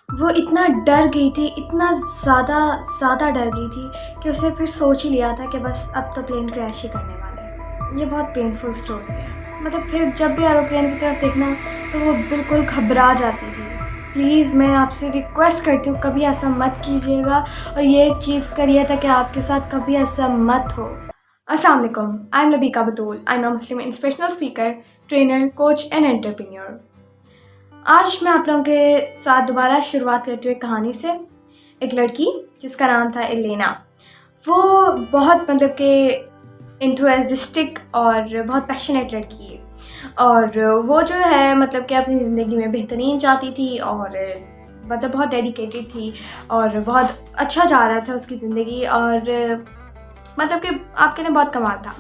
वो इतना डर गई थी, इतना ज़्यादा डर गई थी कि उसने फिर सोच ही लिया था कि बस अब तो प्लेन क्रैश ही करने वाला है। ये बहुत पेनफुल स्टोरी है। मतलब फिर जब भी एरोप्लेन की तरफ देखना तो वो बिल्कुल घबरा जाती थी। प्लीज़ मैं आपसे रिक्वेस्ट करती हूँ, कभी ऐसा मत कीजिएगा और ये एक चीज़ करिए ताकि आपके साथ कभी ऐसा मत हो। अस्सलाम वालेकुम, I am Nabeeka Batool, I am a Muslim inspirational speaker, trainer, coach and entrepreneur. आज मैं आप लोगों के साथ दोबारा शुरुआत करते हुए कहानी से। एक लड़की जिसका नाम था एलेना, वो बहुत मतलब कि इंथुसियास्टिक और बहुत पैशनेट लड़की है और वो जो है मतलब कि अपनी ज़िंदगी में बेहतरीन चाहती थी और मतलब बहुत डेडिकेटेड थी और बहुत अच्छा जा रहा था उसकी ज़िंदगी और मतलब कि आपके लिए बहुत कमाल था।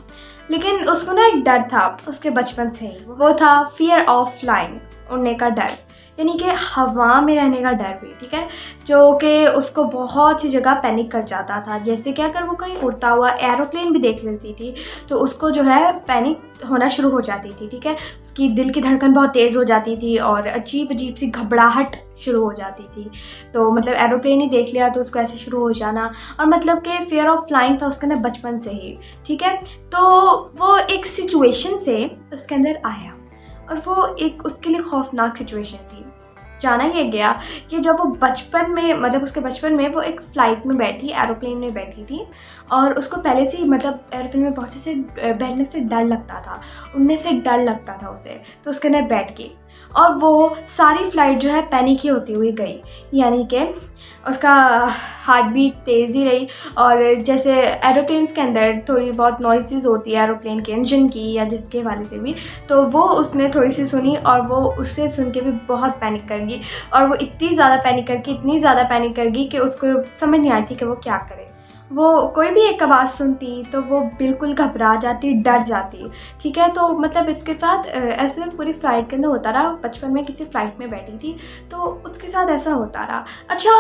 लेकिन उसको ना एक डर था उसके बचपन से ही, वो था फियर ऑफ फ्लाइंग, उड़ने का डर, यानी कि हवा में रहने का डर भी, ठीक है, जो कि उसको बहुत सी जगह पैनिक कर जाता था। जैसे कि अगर वो कहीं उड़ता हुआ एरोप्लेन भी देख लेती थी तो उसको जो है पैनिक होना शुरू हो जाती थी, ठीक है, उसकी दिल की धड़कन बहुत तेज़ हो जाती थी और अजीब अजीब सी घबराहट शुरू हो जाती थी। तो मतलब एरोप्लेन ही देख लिया तो उसको ऐसे शुरू हो जाना और मतलब कि फियर ऑफ फ्लाइंग था उसके अंदर बचपन से ही, ठीक है। तो वो एक सिचुएशन से उसके अंदर आया और वो एक उसके लिए खौफनाक सिचुएशन थी। जाना ये गया कि जब वो बचपन में मतलब उसके बचपन में वो एक फ़्लाइट में बैठी, एरोप्लेन में बैठी थी और उसको पहले से ही मतलब एरोप्लेन में पहुँचने से बैठने से डर लगता था, उड़ने से डर लगता था उसे। तो उसके अंदर बैठ गई और वो सारी फ़्लाइट जो है पैनिक ही होती हुई गई, यानी कि उसका हार्ट बीट तेज़ ही रही। और जैसे एरोप्लेन्स के अंदर थोड़ी बहुत नॉइसेस होती है एरोप्लेन के इंजन की या जिसके हवाले से भी, तो वो उसने थोड़ी सी सुनी और वो उससे सुन के भी बहुत पैनिक कर गई और वो इतनी ज़्यादा पैनिक कर गई कि उसको समझ नहीं आई थी कि वो क्या करे। वो कोई भी एक आवाज़ सुनती तो वो बिल्कुल घबरा जाती, डर जाती, ठीक है। तो मतलब इसके साथ ऐसे पूरी फ़्लाइट के अंदर होता रहा। बचपन में किसी फ़्लाइट में बैठी थी तो उसके साथ ऐसा होता रहा। अच्छा,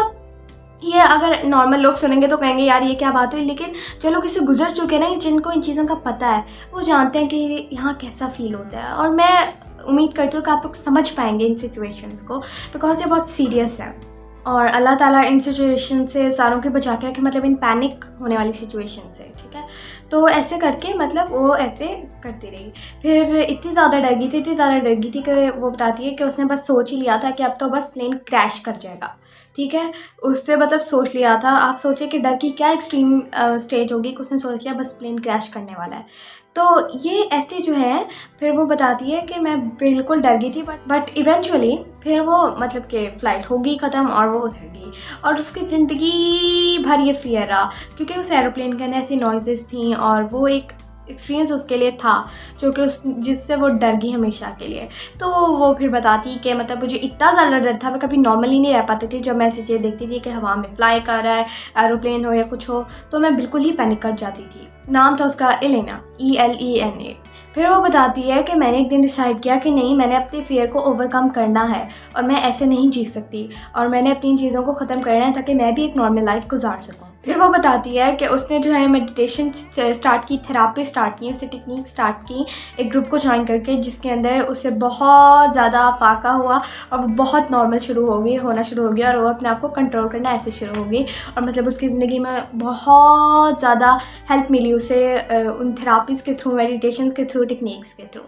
ये अगर नॉर्मल लोग सुनेंगे तो कहेंगे यार ये क्या बात हुई, लेकिन जो लोग इससे गुजर चुके हैं ना, जिनको इन चीज़ों का पता है, वो जानते हैं कि यहाँ कैसा फ़ील होता है। और मैं उम्मीद करती हूँ कि आप लोग समझ पाएंगे इन सिचुएशंस को, बिकॉज ये बहुत सीरियस है और अल्लाह ताला इन सिचुएशन से सारों के बचा के रखे, मतलब इन पैनिक होने वाली सिचुएशन से, ठीक है। तो ऐसे करके मतलब वो ऐसे करती रही। फिर इतनी ज़्यादा डर गई थी कि वो बताती है कि उसने बस सोच ही लिया था कि अब तो बस प्लेन क्रैश कर जाएगा, ठीक है। उससे मतलब सोच लिया था, आप सोचिए कि डर की क्या एक्सट्रीम स्टेज होगी कि उसने सोच लिया बस प्लेन क्रैश करने वाला है। तो ये ऐसे जो है, फिर वो बताती है कि मैं बिल्कुल डर गई थी बट इवेंचुअली फिर वो मतलब कि फ़्लाइट हो गई ख़त्म और वो उतर गई और उसकी ज़िंदगी भर ये फ़ियर रहा, क्योंकि उस एरोप्लेन के अंदर ऐसी नॉइज़ेस थी और वो एक एक्सपीरियंस उसके लिए था जो कि उस जिससे वो डर गई हमेशा के लिए। तो वो फिर बताती कि मतलब मुझे इतना ज़्यादा डर था, मैं कभी नॉर्मली नहीं रह पाती थी। जब मैं ऐसी चीज़ें देखती थी कि हवा में फ्लाई कर रहा है, एरोप्लेन हो या कुछ हो, तो मैं बिल्कुल ही पैनिक कर जाती थी। नाम था उसका एलेना, ELENA। फिर वो बताती है कि मैंने एक दिन डिसाइड किया कि नहीं, मैंने अपने फियर को ओवरकम करना है और मैं ऐसे नहीं जी सकती और मैंने अपनी इन चीज़ों को ख़त्म करना है ताकि मैं भी एक नॉर्मल लाइफ गुजार सकूँ। फिर वो बताती है कि उसने जो है मेडिटेशन स्टार्ट की, थेरापी स्टार्ट की, उससे टेक्निक स्टार्ट की एक ग्रुप को ज्वाइन करके, जिसके अंदर उसे बहुत ज़्यादा फाका हुआ और वो बहुत नॉर्मल होना शुरू हो गया और वो अपने आप को कंट्रोल करना ऐसे शुरू हो गई और मतलब उसकी ज़िंदगी में बहुत ज़्यादा हेल्प मिली उसे उन थेरापीज़ के थ्रू, मेडिटेशन के थ्रू, टेक्निक्स के थ्रू।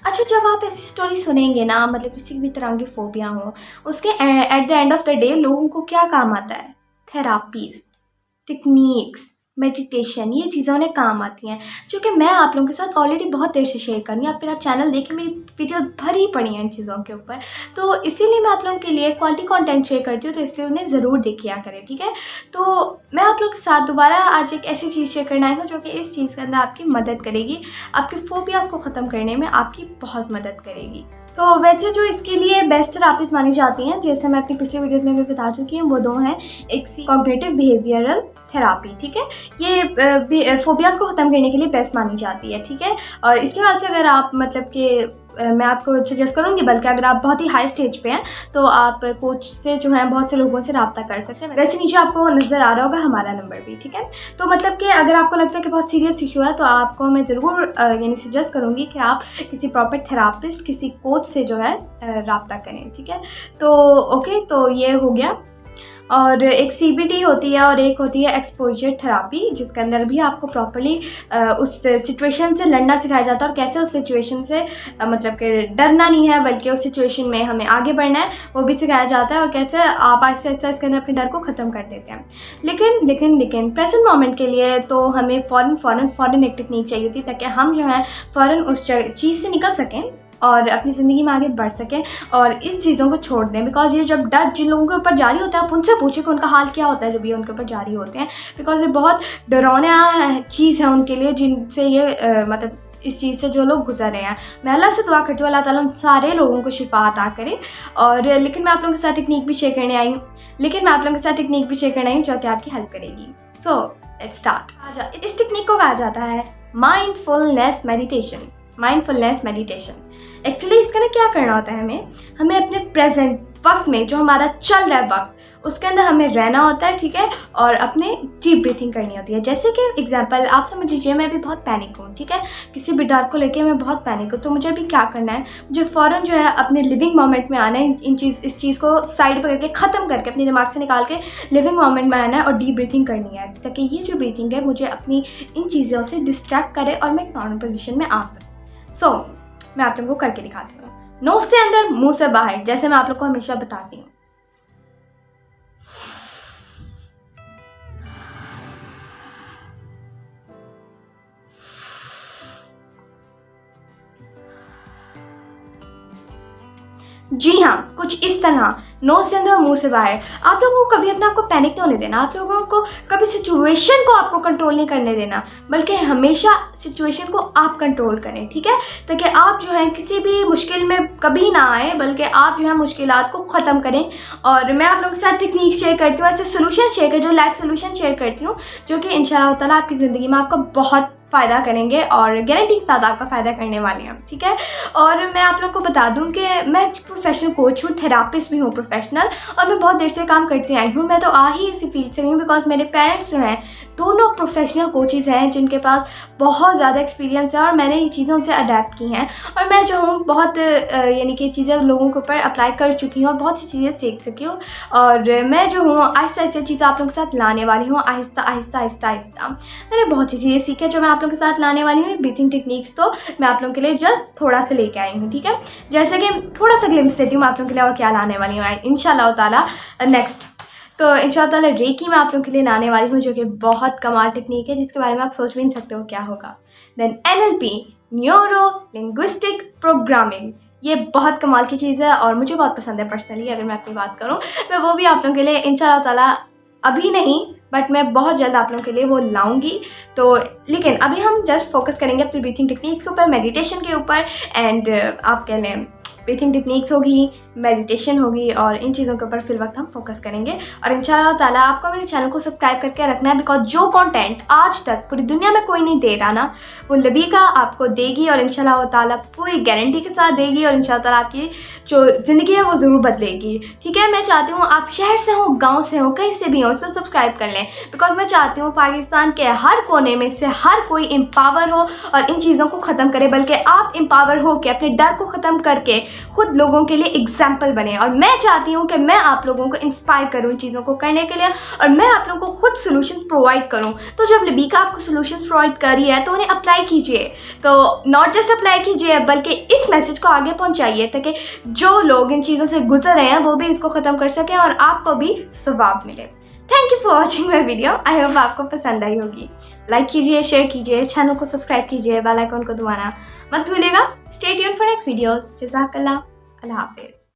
अच्छा, जब आप ऐसी स्टोरी सुनेंगे ना, मतलब किसी भी तरह की फोबिया हो, उसके at the end of the day लोगों को क्या काम आता है? थेरापीज़, टेक्निक्स, मेडिटेशन, ये चीज़ें उन्हें काम आती हैं, जो कि मैं आप लोगों के साथ ऑलरेडी बहुत देर से शेयर कर रही हूँ। आप मेरा चैनल देखें, मेरी वीडियो भरी पड़ी हैं इन चीज़ों के ऊपर, तो इसीलिए मैं आप लोगों के लिए क्वालिटी कंटेंट शेयर करती हूँ, तो इसलिए उन्हें ज़रूर देखिया करें, ठीक है। तो मैं आप लोगों के साथ दोबारा आज एक ऐसी चीज़ शेयर करना आई हूँ जो कि इस चीज़ के अंदर आपकी मदद करेगी, आपकी फोबियाज़ को ख़त्म करने में आपकी बहुत मदद करेगी। तो वैसे जो इसके लिए बेस्ट थेरापीज मानी जाती हैं, जैसे मैं अपनी पिछली वीडियोस में भी बता चुकी हूँ, वो दो हैं। एक कॉग्निटिव बिहेवियरल थेरापी, ठीक है, ये फोबियाज़ को ख़त्म करने के लिए बेस्ट मानी जाती है, ठीक है। और इसके बाद से अगर आप मतलब कि मैं आपको सजेस्ट करूँगी, बल्कि अगर आप बहुत ही हाई स्टेज पे हैं तो आप कोच से जो है बहुत से लोगों से रब्ता कर सकते हैं। वैसे नीचे आपको नज़र आ रहा होगा हमारा नंबर भी, ठीक है। तो मतलब कि अगर आपको लगता है कि बहुत सीरियस इशू है तो आपको मैं ज़रूर यानी सजेस्ट करूँगी कि आप किसी प्रॉपर थेरापिस्ट, किसी कोच से जो है रब्ता करें, ठीक है। तो ओके, तो ये हो गया। और एक CBT होती है और एक होती है एक्सपोजर थेरापी, जिसके अंदर भी आपको प्रॉपर्ली उस सिचुएशन से लड़ना सिखाया जाता है और कैसे उस सिचुएशन से मतलब कि डरना नहीं है, बल्कि उस सिचुएशन में हमें आगे बढ़ना है, वो भी सिखाया जाता है, और कैसे आप आहिस्ता आहिस्ता इसके अंदर अपने डर को ख़त्म कर देते हैं। लेकिन प्रेजेंट मोमेंट के लिए तो हमें फ़ौरन एक टेक्निक चाहिए होती, ताकि हम जो है फ़ौरन उस चीज़ से निकल सकें और अपनी ज़िंदगी में आगे बढ़ सकें और इस चीज़ों को छोड़ दें। बिकॉज़ ये जब डर जिन लोगों के ऊपर जारी होता है, आप उनसे पूछें कि उनका हाल क्या होता है जब ये उनके ऊपर जारी होते हैं। बिकॉज़ ये बहुत डरावना चीज़ है उनके लिए, जिनसे ये मतलब इस चीज़ से जो लोग गुजर रहे हैं। मैं अल्लाह से दुआ करती हूँ अल्लाह ताला उन सारे लोगों को शिफा अता करे। और लेकिन मैं आप लोगों के साथ टेक्निक भी शेयर करने आई हूँ जो कि आपकी हेल्प करेगी। So let's start. इस टेक्निक को कहा जाता है माइंडफुलनेस मेडिटेशन। एक्चुअली इसका ना क्या करना होता है, हमें अपने प्रेजेंट वक्त में जो हमारा चल रहा है वक्त, उसके अंदर हमें रहना होता है, ठीक है। और अपने डीप ब्रीथिंग करनी होती है। जैसे कि एग्जांपल आप समझ लीजिए मैं भी बहुत पैनिक हूँ, ठीक है, किसी भी डर को लेके मैं बहुत पैनिक हूँ। तो मुझे अभी क्या करना है, मुझे फ़ौरन जो है अपने लिविंग मोमेंट में आना है। इस चीज़ को साइड पर करके ख़त्म करके अपने दिमाग से निकाल के लिविंग मोमेंट में आना है और डीप ब्रीथिंग करनी है, ताकि ये जो ब्रीथिंग है मुझे अपनी इन चीज़ों से डिस्ट्रैक्ट करे और मैं एक नॉर्मल पोजिशन में आ सकूँ। सो मैं आप लोगों को करके दिखाती हूँ। नोज़ से अंदर, मुंह से बाहर, जैसे मैं आप लोग को हमेशा बताती हूँ। जी हाँ, कुछ इस तरह नोज़ से अंदर और मुंह से बाहर। आप लोगों को कभी अपने आप को पैनिक नहीं होने देना। आप लोगों को कभी सिचुएशन को आपको कंट्रोल नहीं करने देना, बल्कि हमेशा सिचुएशन को आप कंट्रोल करें, ठीक है। ताकि आप जो है किसी भी मुश्किल में कभी ना आए, बल्कि आप जो है मुश्किलात को ख़त्म करें। और मैं आप लोगों के साथ टेक्निक शेयर करती हूँ, ऐसे सोल्यूशन शेयर करती हूँ, लाइफ सोल्यूशन शेयर करती हूँ, जो कि इंशाअल्लाह ताला आपकी ज़िंदगी में आपको बहुत फ़ायदा करेंगे और गारंटी के साथ आपका फ़ायदा करने वाले हैं, ठीक है। और मैं आप लोगों को बता दूं कि मैं प्रोफेशनल कोच हूँ, थेरापिस्ट भी हूँ प्रोफेशनल, और मैं बहुत देर से काम करती आई हूँ। मैं तो आ ही इसी फील्ड से रही हूँ, बिकॉज मेरे पेरेंट्स जो हैं दोनों प्रोफेशनल कोचेज़ हैं, जिनके पास बहुत ज़्यादा एक्सपीरियंस है और मैंने ये चीज़ों से अडेप्ट की हैं। और मैं जो हूँ बहुत यानी कि चीज़ें लोगों के ऊपर अप्लाई कर चुकी हूँ और बहुत सी चीज़ें सीख सकी हूँ। और मैं जो हूँ आहिस्ता आहिस्ता चीज़ें आप लोगों के साथ लाने वाली हूँ, आहिस्ता। मैंने बहुत सी चीज़ें सीखी जो मैं आप लोगों के साथ लाने वाली हूँ। ब्रीथिंग टेक्निक्स तो मैं आप लोगों के लिए जस्ट थोड़ा सा लेके आई हूँ, ठीक है। जैसे कि थोड़ा सा ग्लिम्स देती हूँ मैं आप लोगों के लिए और क्या लाने वाली हूँ इंशाअल्लाह ताला नेक्स्ट। तो इंशाअल्लाह ताला रेकी मैं आप लोगों के लिए लाने वाली हूँ, जो कि बहुत कमाल टेक्निक है, जिसके बारे में आप सोच भी नहीं सकते हो क्या होगा। Then NLP, neuro linguistic programming, ये बहुत कमाल की चीज़ है और मुझे बहुत पसंद है पर्सनली। अगर मैं अपनी बात करूँ, मैं वो भी आप लोगों के लिए इंशाअल्लाह ताला अभी नहीं, बट मैं बहुत जल्द आप लोगों के लिए वो लाऊंगी। तो लेकिन अभी हम जस्ट फोकस करेंगे अपनी ब्रीथिंग टेक्निक्स के ऊपर, मेडिटेशन के ऊपर। एंड आप कह लें ब्रीथिंग टेक्निक्स होगी, मेडिटेशन होगी, और इन चीज़ों के ऊपर फिल वक्त हम फोकस करेंगे। और इंशाअल्लाह ताला आपको मेरे चैनल को सब्सक्राइब करके रखना है, बिकॉज जो कंटेंट आज तक पूरी दुनिया में कोई नहीं दे रहा ना, वो लबीका आपको देगी और इंशाअल्लाह ताला पूरी गारंटी के साथ देगी। और इंशाअल्लाह ताला आपकी जो ज़िंदगी है वो ज़रूर बदलेगी, ठीक है। मैं चाहती हूँ आप शहर से हो, गाँव से हो, कहीं से भी हो, इसको सब्सक्राइब कर लें, बिकॉज मैं चाहती हूँ पाकिस्तान के हर कोने में से हर कोई एम्पावर हो और इन चीज़ों को ख़त्म करे, बल्कि आप एम्पावर हो के अपने डर को ख़त्म करके खुद लोगों के लिए एग्जाम्पल बने। और मैं चाहती हूँ कि मैं आप लोगों को इंस्पायर करूँ इन चीज़ों को करने के लिए, और मैं आप लोगों को खुद सॉल्यूशंस प्रोवाइड करूँ। तो जब लबीका आपको सॉल्यूशंस प्रोवाइड कर रही है तो उन्हें अप्लाई कीजिए। तो नॉट जस्ट अप्लाई कीजिए, बल्कि इस मैसेज को आगे पहुँचाइए, ताकि जो लोग इन चीज़ों से गुजर रहे हैं वो भी इसको ख़त्म कर सकें और आपको भी सवाब मिले। Thank you for watching my video. I hope आपको पसंद आई होगी। लाइक कीजिए, शेयर कीजिए, चैनल को सब्सक्राइब कीजिए, बेल आइकन को दबाना मत भूलिएगा। Stay tuned for next videos. जज़ाकल्लाह, अल्लाह हाफिज़।